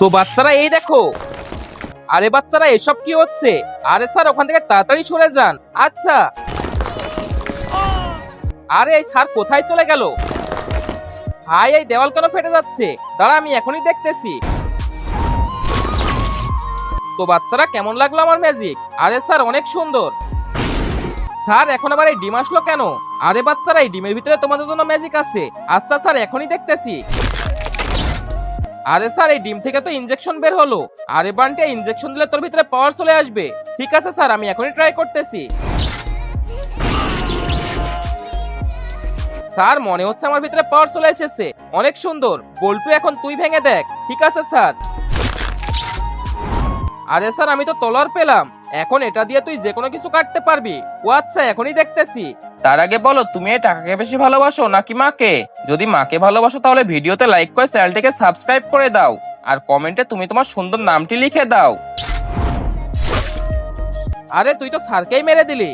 তো বাচ্চারা এই দেখো। আরে বাচ্চারা এসব কি হচ্ছে? আরে স্যার ওখান থেকে তাড়াতাড়ি সরে যান। আচ্ছা। আরে এই স্যার কোথায় চলে গেল? হাই, এই দেওয়াল কেন ফেটে যাচ্ছে? দাঁড়া, আমি এখনই দেখতেছি। তো বাচ্চারা কেমন লাগলো আমার ম্যাজিক? আরে স্যার অনেক সুন্দর। স্যার এখন আবার এই ডিম আসলো কেন? আরে বাচ্চারা এই ডিমের ভিতরে তোমাদের জন্য ম্যাজিক আছে। আচ্ছা স্যার এখনই দেখতেছি। আরে স্যার এই ডিম থেকে তো ইনজেকশন বের হলো। আরে বান্টি, ইনজেকশন দিলে তোর ভিতরে পাওয়ার চলে আসবে। ঠিক আছে স্যার, আমি এখনই ট্রাই করতেছি। স্যার মনে হচ্ছে আমার ভিতরে পাওয়ার চলে এসেছে। অনেক সুন্দর বল্টু, এখন তুই ভেঙে দেখ। ঠিক আছে স্যার। আরে স্যার আমি তো তলোয়ার পেলাম। এখন এটা দিয়ে তুই যে কোনো কিছু কাটতে পারবি। ও আচ্ছা, এখনই দেখতেছি। তার আগে বলো, তুমি এই টাকাকে বেশি ভালোবাসো নাকি মাকে? যদি মাকে ভালোবাসো তাহলে ভিডিওতে লাইক করে চ্যানেলটিকে সাবস্ক্রাইব করে দাও। আর কমেন্টে তুমি তোমার সুন্দর নামটি লিখে দাও। আরে তুই তো স্যারকেই মেরে দিলি।